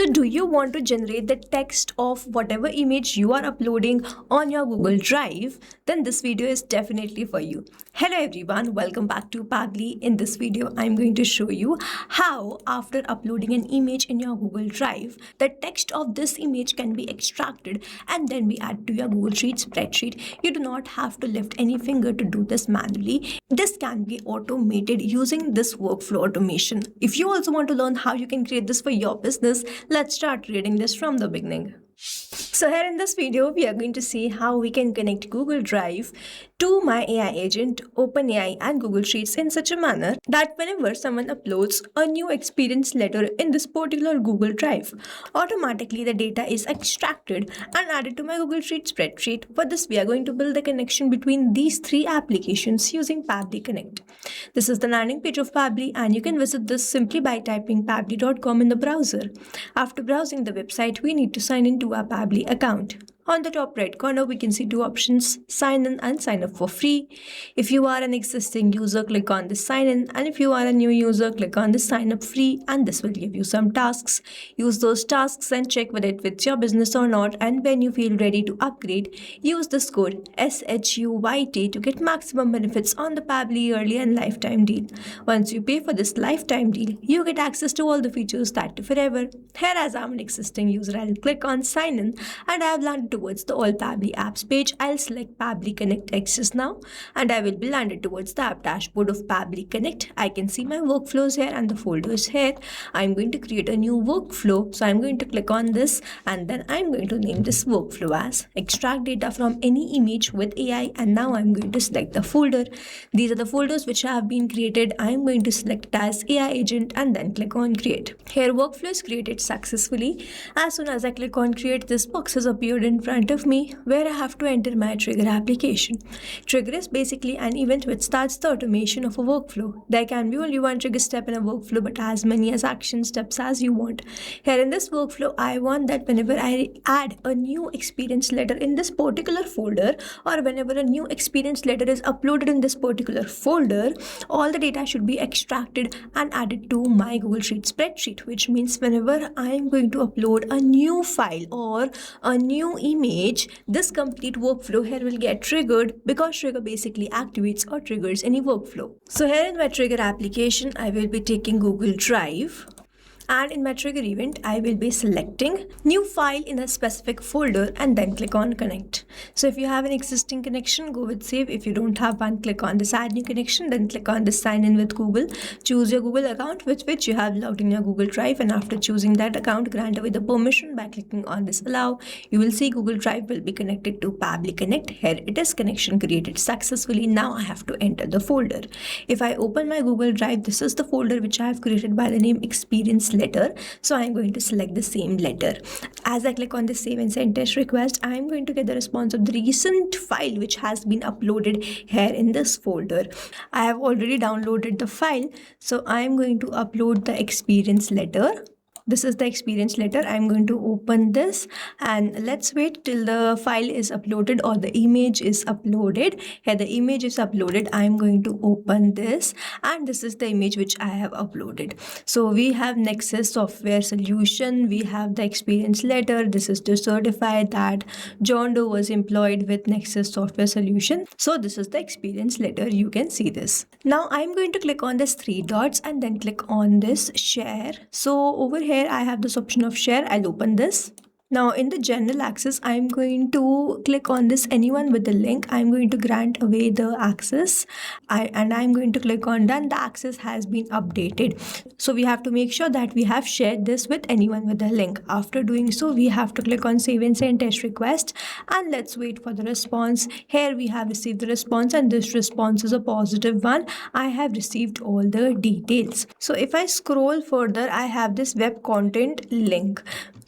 So do you want to generate the text of whatever image you are uploading on your Google Drive? Then this video is definitely for you. Hello everyone, welcome back to Pagli. In this video, I'm going to show you how after uploading an image in your Google Drive, the text of this image can be extracted and then be added to your Google Sheet spreadsheet. You do not have to lift any finger to do this manually. This can be automated using this workflow automation. If you also want to learn how you can create this for your business, let's start reading this from the beginning. So here in this video, we are going to see how we can connect Google Drive to my AI agent, OpenAI and Google Sheets in such a manner that whenever someone uploads a new experience letter in this particular Google Drive, automatically the data is extracted and added to my Google Sheet spreadsheet. For this, we are going to build the connection between these three applications using Pabbly Connect. This is the landing page of Pabbly and you can visit this simply by typing pabbly.com in the browser. After browsing the website, we need to sign into our Pabbly account. On the top right corner, we can see two options, sign in and sign up for free. If you are an existing user, click on this sign in, and if you are a new user, click on this sign up free, and this will give you some tasks. Use those tasks and check whether it fits your business or not, and when you feel ready to upgrade, use this code SHUYT to get maximum benefits on the Pabbly early and lifetime deal. Once you pay for this lifetime deal, you get access to all the features that forever. Here, as I'm an existing user, I'll click on sign in, and I have landed towards the All Pabbly Apps page. I'll select Pabbly Connect Access now and I will be landed towards the app dashboard of Pabbly Connect. I can see my workflows here and the folders here. I'm going to create a new workflow. So I'm going to click on this and then I'm going to name this workflow as extract data from any image with AI, and now I'm going to select the folder. These are the folders which have been created. I'm going to select it as AI agent and then click on create. Here workflow is created successfully. As soon as I click on create, this box has appeared in front of me where I have to enter my trigger application. Trigger is basically an event which starts the automation of a workflow. There can be only one trigger step in a workflow, but as many as action steps as you want. Here in this workflow, I want that whenever I add a new experience letter in this particular folder, or whenever a new experience letter is uploaded in this particular folder, all the data should be extracted and added to my Google Sheet spreadsheet, which means whenever I am going to upload a new file or a new image, this complete workflow here will get triggered because trigger basically activates or triggers any workflow. So here in my trigger application, I will be taking Google Drive. And in my trigger event, I will be selecting new file in a specific folder and then click on connect. So if you have an existing connection, go with save. If you don't have one, click on this add new connection, then click on this sign in with Google. Choose your Google account with which you have logged in your Google Drive, and after choosing that account, grant away the permission by clicking on this allow. You will see Google Drive will be connected to Pabbly Connect. Here it is, connection created successfully. Now I have to enter the folder. If I open my Google Drive, this is the folder which I have created by the name experience letter. So I'm going to select the same letter. As I click on the save and send test request, I'm going to get the response of the recent file which has been uploaded here in this folder. I have already downloaded the file, so I'm going to upload the experience letter. This is the experience letter. I'm going to open this and let's wait till the file is uploaded or the image is uploaded. Here the image is uploaded. I'm going to open this and this is the image which I have uploaded. So we have Nexus software solution. We have the experience letter. This is to certify that John Doe was employed with Nexus software solution. So this is the experience letter. You can see this. Now I'm going to click on this three dots and then click on this share. So over here I have this option of share. I'll open this. Now in the general access, I'm going to click on this anyone with the link. I'm going to grant away the access and I'm going to click on done. The access has been updated. So we have to make sure that we have shared this with anyone with the link. After doing so, we have to click on save and send test request and let's wait for the response. Here we have received the response and this response is a positive one. I have received all the details. So if I scroll further, I have this web content link.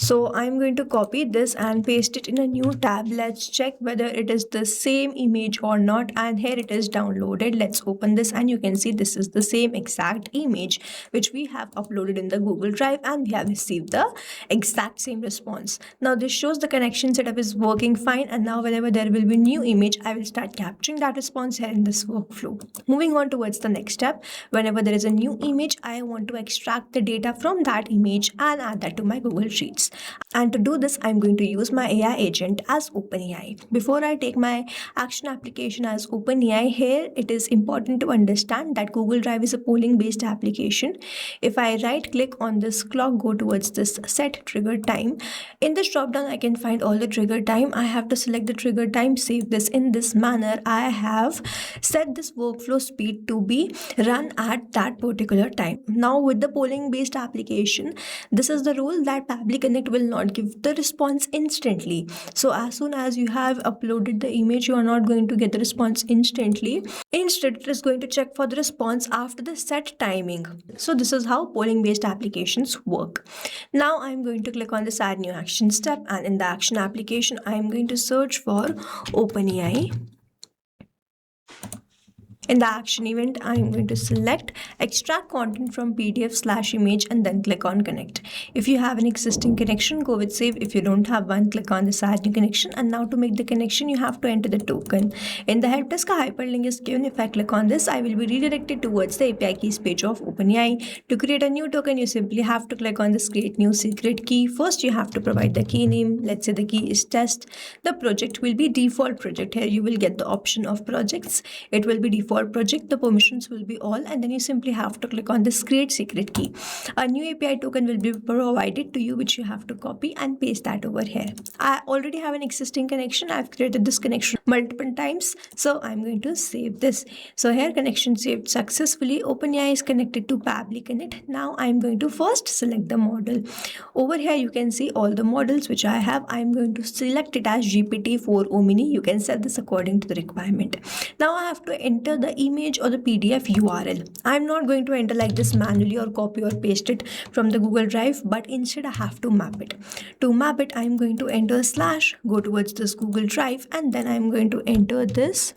So I'm going to copy this and paste it in a new tab. Let's check whether it is the same image or not. And here it is downloaded. Let's open this and you can see this is the same exact image which we have uploaded in the Google Drive, and we have received the exact same response. Now this shows the connection setup is working fine, and now whenever there will be new image, I will start capturing that response here in this workflow. Moving on towards the next step, whenever there is a new image, I want to extract the data from that image and add that to my Google Sheets. And to do this, I'm going to use my AI agent as OpenAI. Before I take my action application as OpenAI, here it is important to understand that Google Drive is a polling based application. If I right click on this clock, go towards this set trigger time, in this drop down I can find all the trigger time. I have to select the trigger time, save this in this manner. I have set this workflow speed to be run at that particular time. Now with the polling based application, this is the rule that Pabbly Connect will not give the response instantly. So as soon as you have uploaded the image, you are not going to get the response instantly. Instead, it is going to check for the response after the set timing. So this is how polling based applications work. Now I'm going to click on this add new action step, and in the action application I'm going to search for OpenAI. In the action event, I'm going to select extract content from PDF/image and then click on connect. If you have an existing connection, go with save. If you don't have one, click on this add new connection. And now to make the connection, you have to enter the token. In the help desk, a hyperlink is given. If I click on this, I will be redirected towards the API keys page of OpenAI. To create a new token, you simply have to click on this create new secret key. First, you have to provide the key name. Let's say the key is test. The project will be default project. Here you will get the option of projects. It will be default project, the permissions will be all, and then you simply have to click on this create secret key. A new API token will be provided to you, which you have to copy and paste that over here. I already have an existing connection. I've created this connection multiple times, so I'm going to save this. So here connection saved successfully. OpenAI is connected to Pabbly Connect. Now I'm going to first select the model. Over here you can see all the models which I have. I'm going to select it as GPT-4 Omni. You can set this according to the requirement. Now I have to enter the image or the PDF URL. I'm not going to enter like this manually or copy or paste it from the Google Drive, but instead I have to map it. To map it, I'm going to enter slash, go towards this Google Drive, and then I'm going to enter this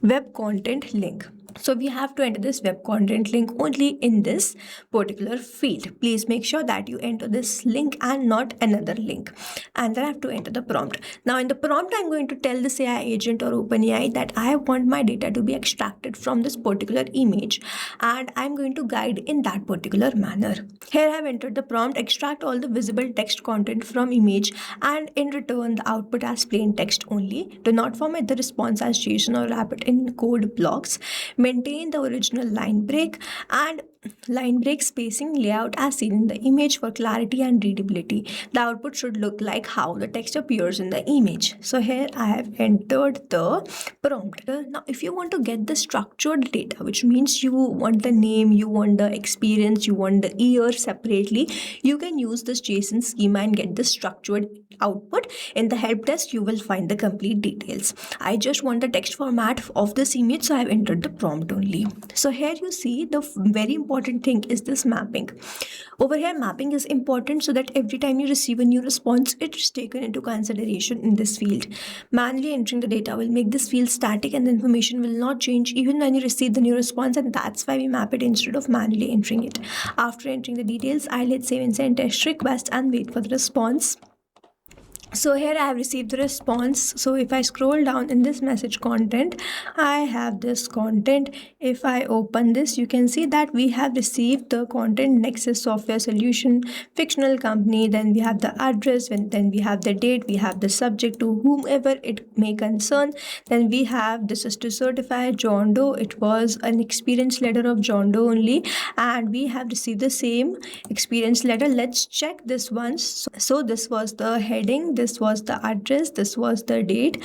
web content link. So we have to enter this web content link only in this particular field. Please make sure that you enter this link and not another link. And then I have to enter the prompt. Now in the prompt, I'm going to tell this AI agent or OpenAI that I want my data to be extracted from this particular image, and I'm going to guide in that particular manner. Here I have entered the prompt, extract all the visible text content from image, and in return the output as plain text only. Do not format the response as JSON or wrap it in code blocks. Maintain the original line break and line break spacing layout as seen in the image for clarity and readability. The output should look like how the text appears in the image. So here I have entered the prompt. Now if you want to get the structured data, which means you want the name, you want the experience, you want the year separately, you can use this JSON schema and get the structured output. In the help desk you will find the complete details. I just want the text format of this image, so I have entered the prompt only. So here you see the very important thing is this mapping. Over here mapping is important so that every time you receive a new response, it is taken into consideration in this field. Manually entering the data will make this field static and the information will not change even when you receive the new response, and that's why we map it instead of manually entering it. After entering the details, I'll hit save and send test request and wait for the response. So here I have received the response. So if I scroll down in this message content, I have this content. If I open this, you can see that we have received the content Nexus Software Solution, fictional company, then we have the address, then we have the date, we have the subject to whomever it may concern, then we have this is to certify John Doe. It was an experience letter of John Doe only, and we have received the same experience letter. Let's check this once. So this was the heading. this was the address, this was the date,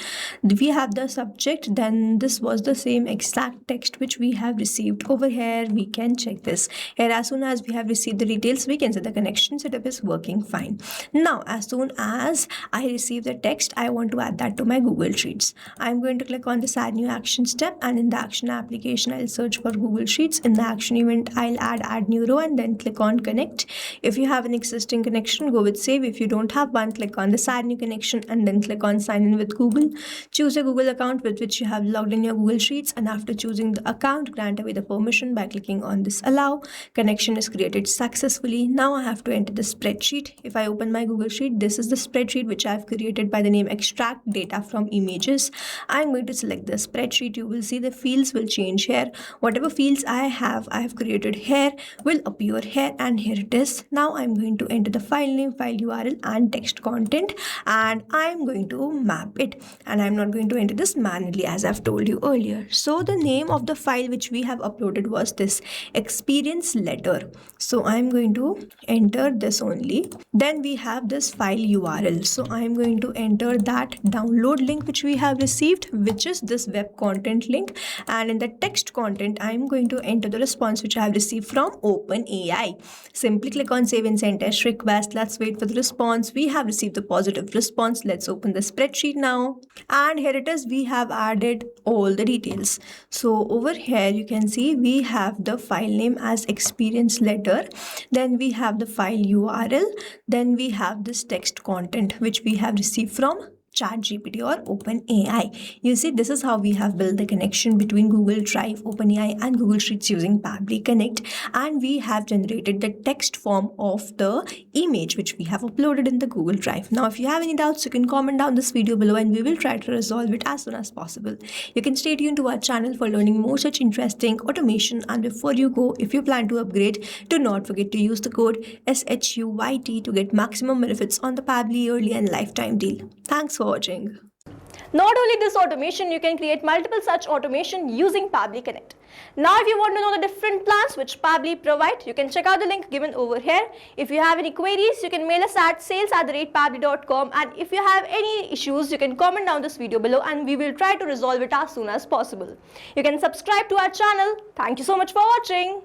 we have the subject, then this was the same exact text which we have received. Over here we can check this. Here, as soon as we have received the details, we can say the connection setup is working fine. Now as soon as I receive the text, I want to add that to my Google Sheets. I'm going to click on this add new action step, and in the action application I'll search for Google Sheets. In the action event I'll add new row and then click on connect. If you have an existing connection, go with save. If you don't have one, click on this add new connection and then click on sign in with Google. Choose a Google account with which you have logged in your Google Sheets, and after choosing the account, grant away the permission by clicking on this allow. Connection is created successfully. Now I have to enter the spreadsheet. If I open my Google Sheet, this is the spreadsheet which I've created by the name extract data from images. I'm going to select the spreadsheet. You will see the fields will change here. Whatever fields I have created here will appear here, and here it is. Now I'm going to enter the file name, file URL and text content, and I'm going to map it, and I'm not going to enter this manually as I've told you earlier. So the name of the file which we have uploaded was this experience letter. So I'm going to enter this only. Then we have this file URL. So I'm going to enter that download link which we have received, which is this web content link, and in the text content I'm going to enter the response which I have received from OpenAI. Simply click on save and send test request. Let's wait for the response. We have received the positive response. Let's open the spreadsheet now, and here it is. We have added all the details. So over here you can see we have the file name as experience letter, then we have the file URL, then we have this text content which we have received from ChatGPT or OpenAI. You see, this is how we have built the connection between Google Drive, OpenAI and Google Sheets using Pabbly Connect, and we have generated the text form of the image which we have uploaded in the Google Drive. Now if you have any doubts, you can comment down this video below and we will try to resolve it as soon as possible. You can stay tuned to our channel for learning more such interesting automation, and before you go, if you plan to upgrade, do not forget to use the code SHUYT to get maximum benefits on the Pabbly yearly and lifetime deal. Thanks for watching. Not only this automation, you can create multiple such automation using Pabbly Connect. Now if you want to know the different plans which Pabbly provide, you can check out the link given over here. If you have any queries, you can mail us at sales@pabbly.com, and if you have any issues, you can comment down this video below and we will try to resolve it as soon as possible. You can subscribe to our channel. Thank you so much for watching.